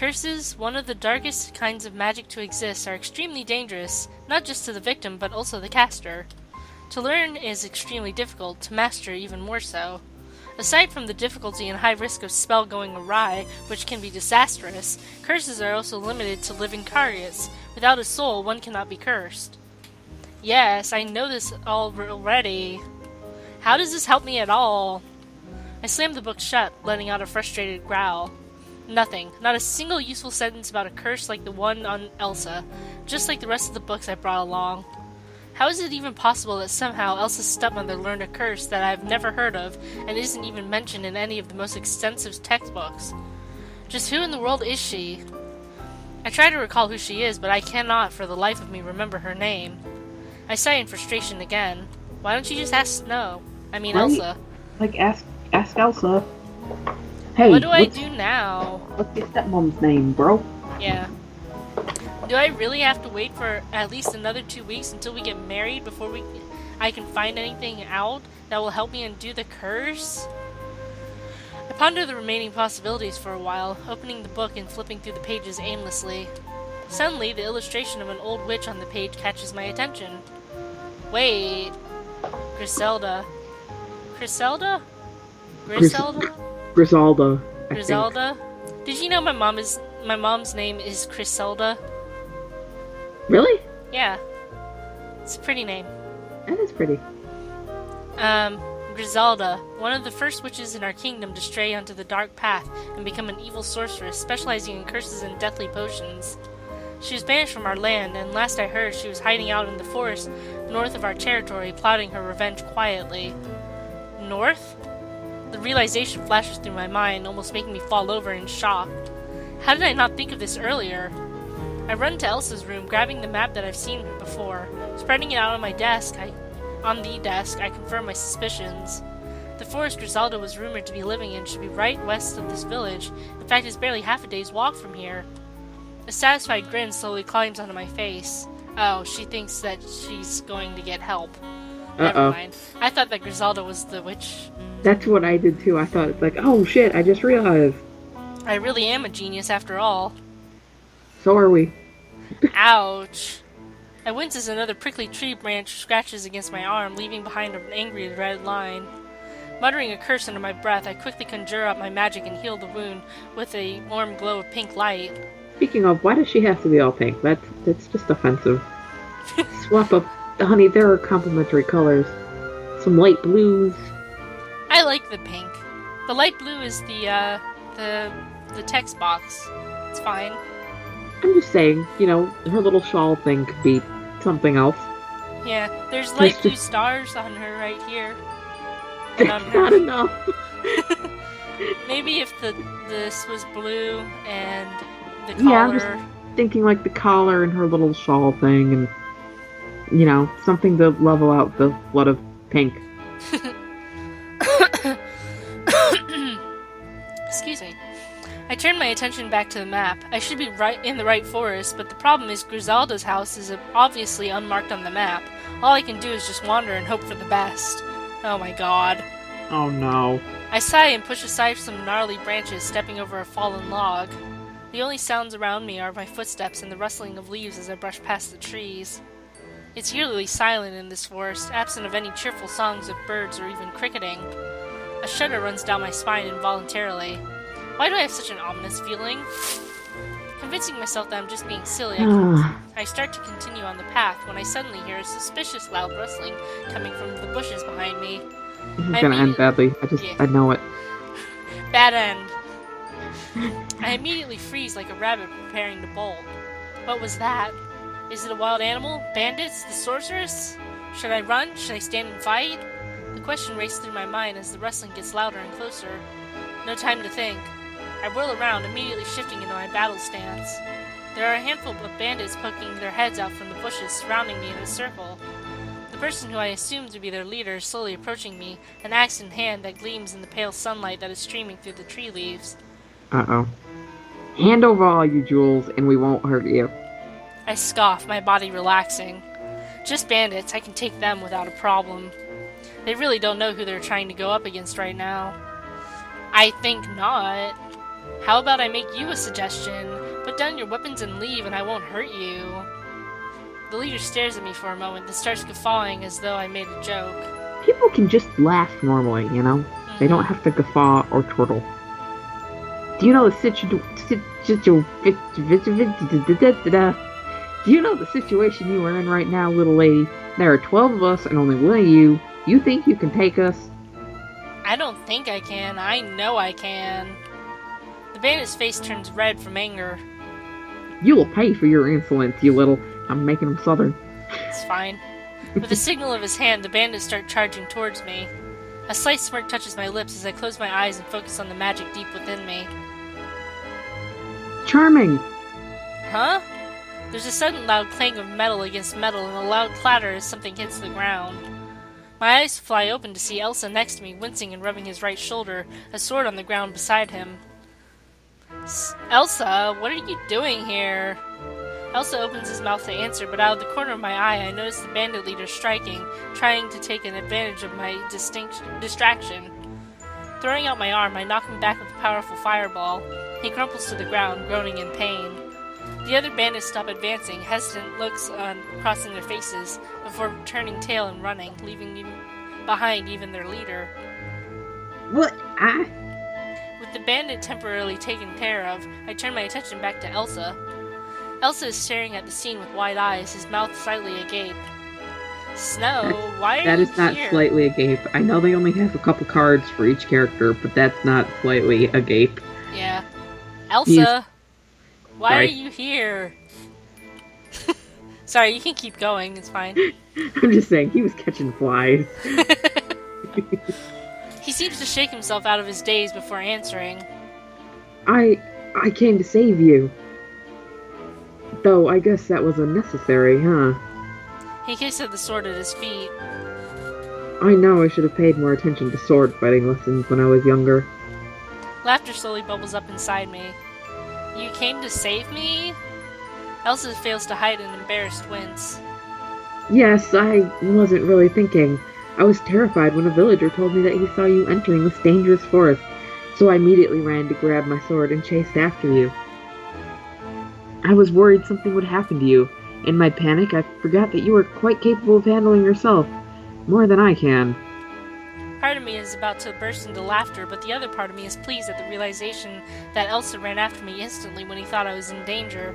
Curses, one of the darkest kinds of magic to exist, are extremely dangerous, not just to the victim, but also the caster. To learn is extremely difficult, to master even more so. Aside from the difficulty and high risk of spell going awry, which can be disastrous, curses are also limited to living carriers. Without a soul, one cannot be cursed. Yes, I know this already. How does this help me at all? I slammed the book shut, letting out a frustrated growl. Nothing. Not a single useful sentence about a curse like the one on Elsa, just like the rest of the books I brought along. How is it even possible that somehow Elsa's stepmother learned a curse that I have never heard of and isn't even mentioned in any of the most extensive textbooks? Just who in the world is she? I try to recall who she is, but I cannot for the life of me remember her name. I sigh in frustration again. Why don't you just ask Snow? I mean, Right? Elsa. Like, ask Elsa. Hey, What do I do now? What's your stepmom's name, bro? Yeah. Do I really have to wait for at least another 2 weeks until we get married before I can find anything out that will help me undo the curse? I ponder the remaining possibilities for a while, opening the book and flipping through the pages aimlessly. Suddenly, the illustration of an old witch on the page catches my attention. Wait. Griselda. Griselda? Griselda? Grisalda. Griselda? Did you know my mom's name is Griselda? Really? Yeah. It's a pretty name. That is pretty. Grisalda, one of the first witches in our kingdom to stray onto the dark path and become an evil sorceress specializing in curses and deathly potions. She was banished from our land, and last I heard she was hiding out in the forest north of our territory, plotting her revenge quietly. North? The realization flashes through my mind, almost making me fall over in shock. How did I not think of this earlier? I run to Elsa's room, grabbing the map that I've seen before. Spreading it out on the desk, I confirm my suspicions. The forest Grisalda was rumored to be living in should be right west of this village. In fact, it's barely half a day's walk from here. A satisfied grin slowly climbs onto my face. Oh, she thinks that she's going to get help. Never mind. I thought that Grisalda was the witch. That's what I did too. I thought it's like, oh shit, I just realized. I really am a genius after all. So are we. Ouch. I wince as another prickly tree branch scratches against my arm, leaving behind an angry red line. Muttering a curse under my breath, I quickly conjure up my magic and heal the wound with a warm glow of pink light. Speaking of, why does she have to be all pink? That's just offensive. Swap up. Honey, there are complementary colors. Some light blues. I like the pink. The light blue is the text box. It's fine. I'm just saying, her little shawl thing could be something else. Yeah, there's light blue stars on her right here. That's not enough. Maybe if this was blue and the collar... Yeah, I'm just thinking like the collar and her little shawl thing and, something to level out the flood of pink. Excuse me. I turn my attention back to the map. I should be right in the right forest, but the problem is Grisalda's house is obviously unmarked on the map. All I can do is just wander and hope for the best. Oh my god. Oh no. I sigh and push aside some gnarly branches, stepping over a fallen log. The only sounds around me are my footsteps and the rustling of leaves as I brush past the trees. It's eerily silent in this forest, absent of any cheerful songs of birds or even cricketing. A shudder runs down my spine involuntarily. Why do I have such an ominous feeling? Convincing myself that I'm just being silly, I start to continue on the path when I suddenly hear a suspicious loud rustling coming from the bushes behind me. This is gonna end badly. I know it. Bad end. I immediately freeze like a rabbit preparing to bolt. What was that? Is it a wild animal? Bandits? The sorceress? Should I run? Should I stand and fight? The question races through my mind as the rustling gets louder and closer. No time to think. I whirl around, immediately shifting into my battle stance. There are a handful of bandits poking their heads out from the bushes, surrounding me in a circle. The person who I assume to be their leader is slowly approaching me, an axe in hand that gleams in the pale sunlight that is streaming through the tree leaves. Uh-oh. Hand over all your jewels, and we won't hurt you. I scoff, my body relaxing. Just bandits, I can take them without a problem. They really don't know who they're trying to go up against right now. I think not. How about I make you a suggestion? Put down your weapons and leave, and I won't hurt you. The leader stares at me for a moment, then starts guffawing as though I made a joke. People can just laugh normally, you know? They don't have to guffaw or turtle. Do you know the situation you are in right now, little lady? There are 12 of us and only one of you. You think you can take us? I don't think I can. I know I can. The bandit's face turns red from anger. You will pay for your insolence, you little... I'm making him southern. It's fine. With a signal of his hand, the bandits start charging towards me. A slight smirk touches my lips as I close my eyes and focus on the magic deep within me. Charming! Huh? There's a sudden loud clang of metal against metal and a loud clatter as something hits the ground. My eyes fly open to see Elsa next to me, wincing and rubbing his right shoulder, a sword on the ground beside him. Elsa, what are you doing here? Elsa opens his mouth to answer, but out of the corner of my eye I notice the bandit leader striking, trying to take an advantage of my distraction. Throwing out my arm, I knock him back with a powerful fireball. He crumples to the ground, groaning in pain. The other bandits stop advancing, hesitant looks crossing their faces, before turning tail and running, leaving behind even their leader. What? With the bandit temporarily taken care of, I turn my attention back to Elsa. Elsa is staring at the scene with wide eyes, his mouth slightly agape. Snow, why are you here? That is not slightly agape. I know they only have a couple cards for each character, but that's not slightly agape. Yeah. Elsa, why are you here? Sorry, you can keep going, it's fine. I'm just saying, he was catching flies. He seems to shake himself out of his daze before answering. I came to save you. Though, I guess that was unnecessary, huh? He kicks at the sword at his feet. I know I should have paid more attention to sword fighting lessons when I was younger. Laughter slowly bubbles up inside me. You came to save me? Elsa fails to hide an embarrassed wince. Yes, I wasn't really thinking. I was terrified when a villager told me that he saw you entering this dangerous forest, so I immediately ran to grab my sword and chased after you. I was worried something would happen to you. In my panic, I forgot that you were quite capable of handling yourself. More than I can. Part of me is about to burst into laughter, but the other part of me is pleased at the realization that Elsa ran after me instantly when he thought I was in danger.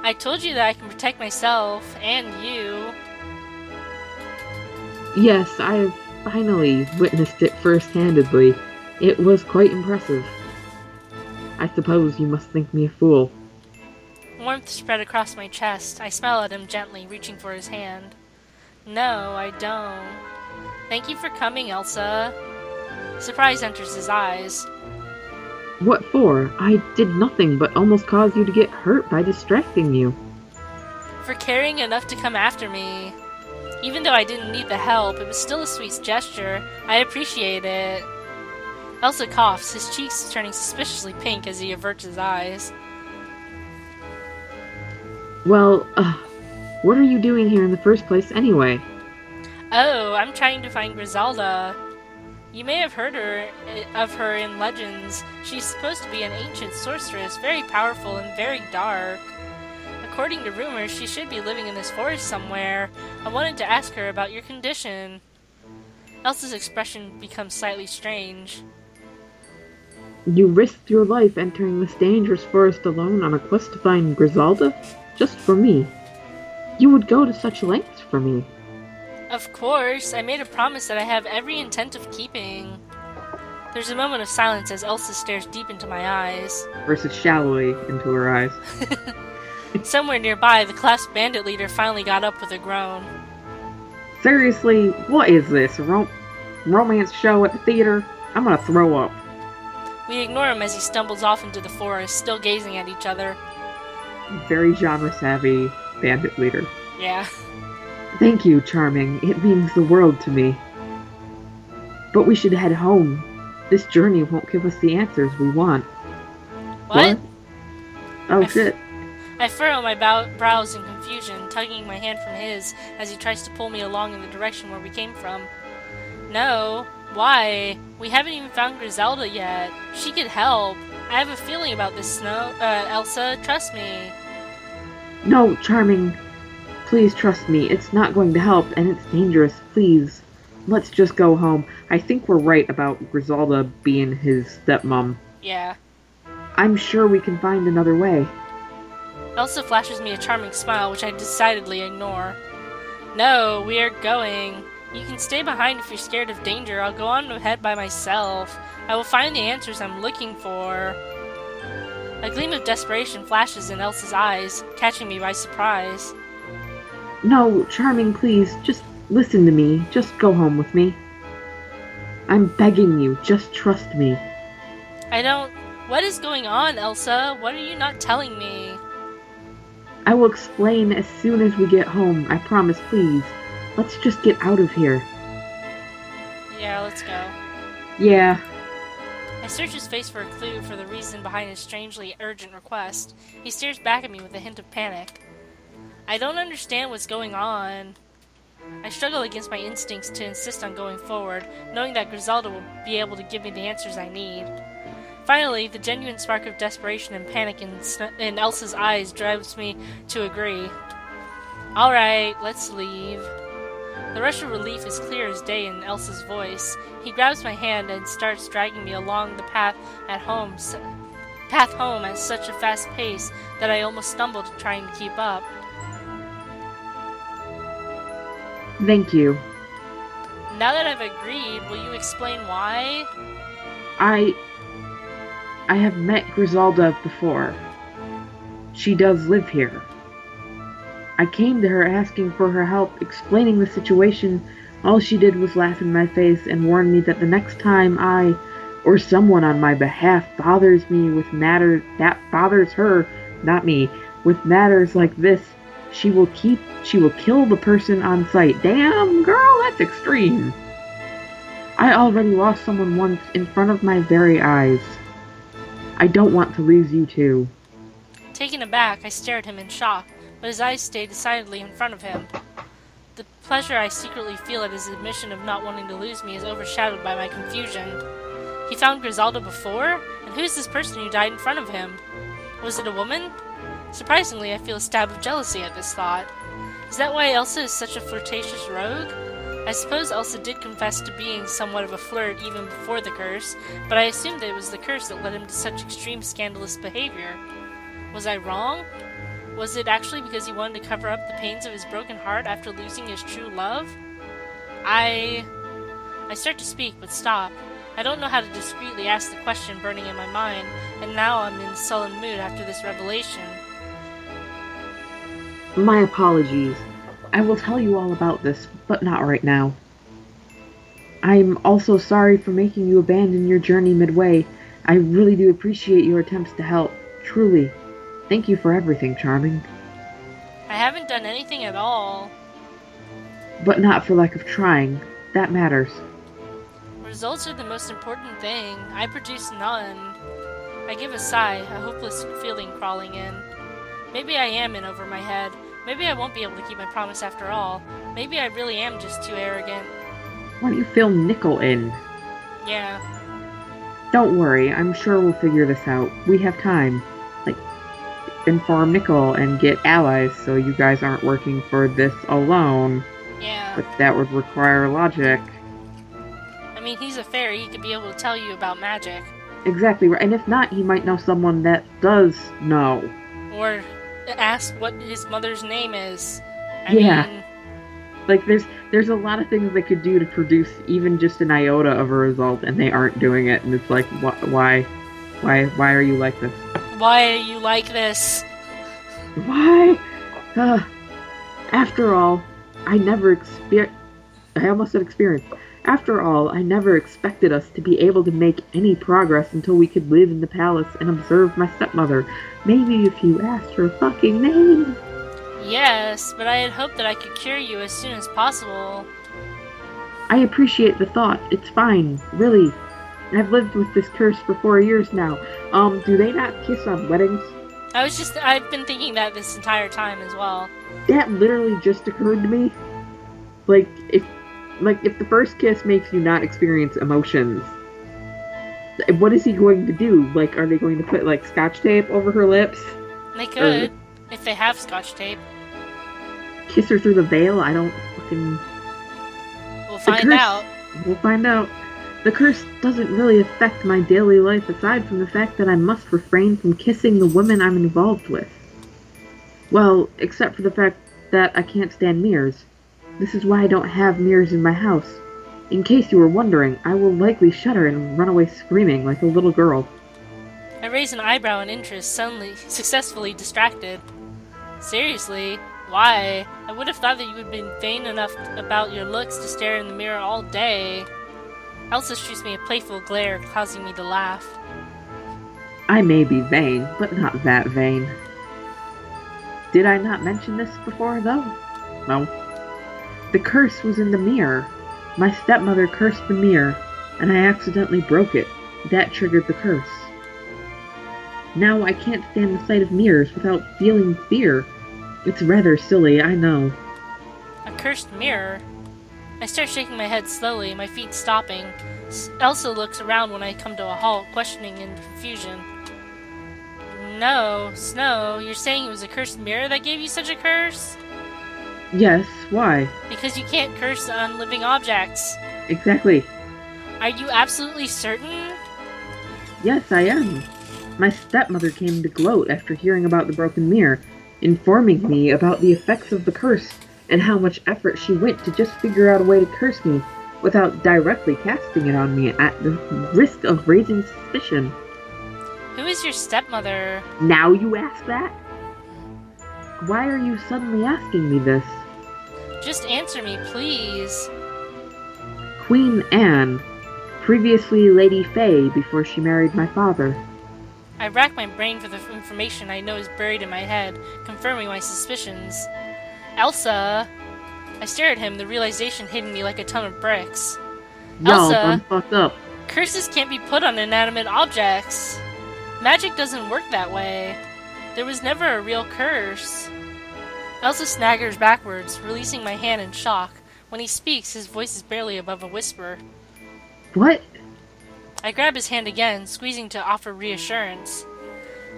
I told you that I can protect myself, and you. Yes, I have finally witnessed it first-handedly. It was quite impressive. I suppose you must think me a fool. Warmth spread across my chest. I smile at him gently, reaching for his hand. No, I don't. Thank you for coming, Elsa. Surprise enters his eyes. What for? I did nothing but almost cause you to get hurt by distracting you. For caring enough to come after me. Even though I didn't need the help, it was still a sweet gesture. I appreciate it. Elsa coughs, his cheeks turning suspiciously pink as he averts his eyes. Well, what are you doing here in the first place anyway? Oh, I'm trying to find Grisalda. You may have heard of her in legends. She's supposed to be an ancient sorceress, very powerful and very dark. According to rumors, she should be living in this forest somewhere. I wanted to ask her about your condition. Elsa's expression becomes slightly strange. You risked your life entering this dangerous forest alone on a quest to find Grisalda? Just for me. You would go to such lengths for me. Of course, I made a promise that I have every intent of keeping. There's a moment of silence as Elsa stares deep into my eyes. Versus shallowly into her eyes. Somewhere nearby, the clasped bandit leader finally got up with a groan. Seriously, what is this? A romance show at the theater? I'm gonna throw up. We ignore him as he stumbles off into the forest, still gazing at each other. Very genre-savvy bandit leader. Yeah. Thank you, Charming. It means the world to me. But we should head home. This journey won't give us the answers we want. What? Oh, shit. I furrow my brows in confusion, tugging my hand from his as he tries to pull me along in the direction where we came from. No. Why? We haven't even found Grisalda yet. She could help. I have a feeling about this, Elsa. Trust me. No, Charming, please trust me. It's not going to help, and it's dangerous. Please, let's just go home. I think we're right about Grisalda being his stepmom. Yeah. I'm sure we can find another way. Elsa flashes me a charming smile, which I decidedly ignore. No, we are going. You can stay behind if you're scared of danger. I'll go on ahead by myself. I will find the answers I'm looking for. A gleam of desperation flashes in Elsa's eyes, catching me by surprise. No, Charming, please, just listen to me. Just go home with me. I'm begging you, just trust me. I don't... What is going on, Elsa? What are you not telling me? I will explain as soon as we get home. I promise, please. Let's just get out of here. Yeah, let's go. Yeah. I search his face for a clue for the reason behind his strangely urgent request. He stares back at me with a hint of panic. I don't understand what's going on. I struggle against my instincts to insist on going forward, knowing that Grisalda will be able to give me the answers I need. Finally, the genuine spark of desperation and panic in Elsa's eyes drives me to agree. Alright, let's leave. The rush of relief is clear as day in Elsa's voice. He grabs my hand and starts dragging me along the path home at such a fast pace that I almost stumbled trying to keep up. Thank you. Now that I've agreed, will you explain why? I have met Grisalda before. She does live here. I came to her asking for her help, explaining the situation. All she did was laugh in my face and warn me that the next time I, or someone on my behalf, bothers me with matters that bothers her, not me, with matters like this, she will kill the person on sight. Damn, girl, that's extreme. I already lost someone once in front of my very eyes. I don't want to lose you too. Taken aback, I stare at him in shock, but his eyes stay decidedly in front of him. The pleasure I secretly feel at his admission of not wanting to lose me is overshadowed by my confusion. He found Grisalda before? And who's this person who died in front of him? Was it a woman? Surprisingly, I feel a stab of jealousy at this thought. Is that why Elsa is such a flirtatious rogue? I suppose Elsa did confess to being somewhat of a flirt even before the curse, but I assumed that it was the curse that led him to such extreme scandalous behavior. Was I wrong? Was it actually because he wanted to cover up the pains of his broken heart after losing his true love? I start to speak, but stop. I don't know how to discreetly ask the question burning in my mind, and now I'm in a sullen mood after this revelation. My apologies. I will tell you all about this, but not right now. I'm also sorry for making you abandon your journey midway. I really do appreciate your attempts to help. Truly. Thank you for everything, Charming. I haven't done anything at all. But not for lack of trying. That matters. Results are the most important thing. I produce none. I give a sigh, a hopeless feeling crawling in. Maybe I am in over my head. Maybe I won't be able to keep my promise after all. Maybe I really am just too arrogant. Why don't you fill Nickel in? Yeah. Don't worry, I'm sure we'll figure this out. We have time. Inform Nickel and get allies so you guys aren't working for this alone. Yeah. But that would require logic. I mean, he's a fairy. He could be able to tell you about magic. Exactly right. And if not, he might know someone that does know. Or ask what his mother's name is. I mean... Like, there's a lot of things they could do to produce even just an iota of a result, and they aren't doing it. And it's like, why are you like this? Why are you like this? Why? After all, I almost said experience. After all, I never expected us to be able to make any progress until we could live in the palace and observe my stepmother. Maybe if you asked her fucking name. Yes, but I had hoped that I could cure you as soon as possible. I appreciate the thought. It's fine. Really. I've lived with this curse for 4 years now. Do they not kiss on weddings? I've been thinking that this entire time as well. That literally just occurred to me. If the first kiss makes you not experience emotions, What is he going to do? Like, are they going to put, like, scotch tape over her lips? They Or could, if they have scotch tape. kiss her through the veil? I don't fucking... We'll The find curse... out. We'll find out. The curse doesn't really affect my daily life aside from the fact that I must refrain from kissing the women I'm involved with. Well, except for the fact that I can't stand mirrors. This is why I don't have mirrors in my house. In case you were wondering, I will likely shudder and run away screaming like a little girl. I raise an eyebrow in interest, suddenly successfully distracted. Seriously? Why? I would have thought that you would be vain enough about your looks to stare in the mirror all day. Elsa shoots me a playful glare, causing me to laugh. I may be vain, but not that vain. Did I not mention this before, though? No. The curse was in the mirror. My stepmother cursed the mirror, and I accidentally broke it. That triggered the curse. Now I can't stand the sight of mirrors without feeling fear. It's rather silly, I know. A cursed mirror? I start shaking my head slowly, my feet stopping. Elsa looks around when I come to a halt, questioning in confusion. No, Snow, you're saying it was a cursed mirror that gave you such a curse? Yes, why? Because you can't curse on living objects. Exactly. Are you absolutely certain? Yes, I am. My stepmother came to gloat after hearing about the broken mirror, informing me about the effects of the curse and how much effort she went to just figure out a way to curse me without directly casting it on me at the risk of raising suspicion. Who is your stepmother? Now you ask that? Why are you suddenly asking me this? Just answer me, please. Queen Anne, previously Lady Faye before she married my father. I rack my brain for the information I know is buried in my head, confirming my suspicions. Elsa! I stare at him, the realization hitting me like a ton of bricks. Y'all Elsa! done fucked up. Curses can't be put on inanimate objects. Magic doesn't work that way. There was never a real curse. Elsa snaggers backwards, releasing my hand in shock. When he speaks, his voice is barely above a whisper. What? I grab his hand again, squeezing to offer reassurance.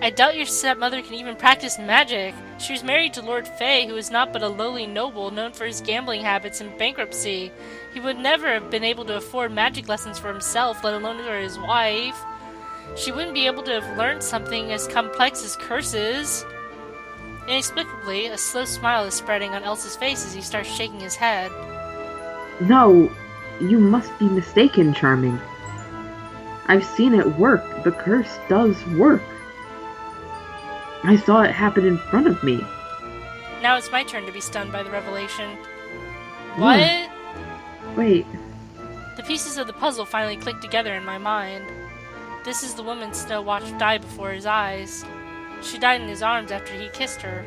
I doubt your stepmother can even practice magic. She was married to Lord Fay, who is not but a lowly noble known for his gambling habits and bankruptcy. He would never have been able to afford magic lessons for himself, let alone for his wife. She wouldn't be able to have learned something as complex as curses. Inexplicably, a slow smile is spreading on Elsa's face as he starts shaking his head. No, you must be mistaken, Charming. I've seen it work. The curse does work. I saw it happen in front of me. Now it's my turn to be stunned by the revelation. Yeah. What? Wait, The pieces of the puzzle finally click together in my mind. This is the woman Snow watched die before his eyes. She died in his arms after he kissed her.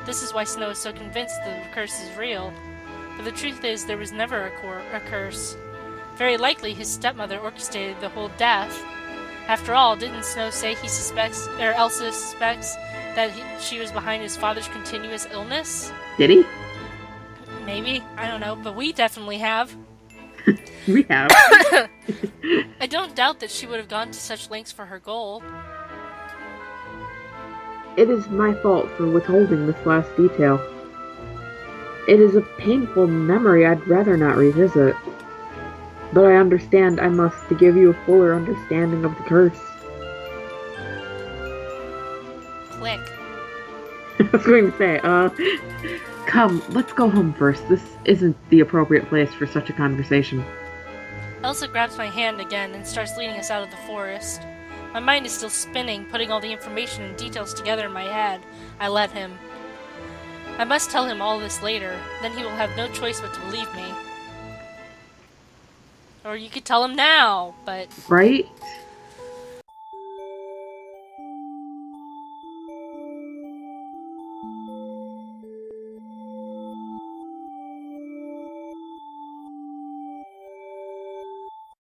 This is why Snow is so convinced that the curse is real. But the truth is, there was never a curse. Very likely his stepmother orchestrated the whole death. After all, didn't Snow say Elsa suspects that she was behind his father's continuous illness? did he? Maybe. I don't know, but we definitely have. We have. I don't doubt that she would have gone to such lengths for her goal. It is my fault for withholding this last detail. It is a painful memory I'd rather not revisit. But I understand I must to give you a fuller understanding of the curse. Click. I was going to say, come, let's go home first. This isn't the appropriate place for such a conversation. Elsa grabs my hand again and starts leading us out of the forest. My mind is still spinning, putting all the information and details together in my head. I let him. I must tell him all this later, then he will have no choice but to believe me. Or you could tell him now, but... Right?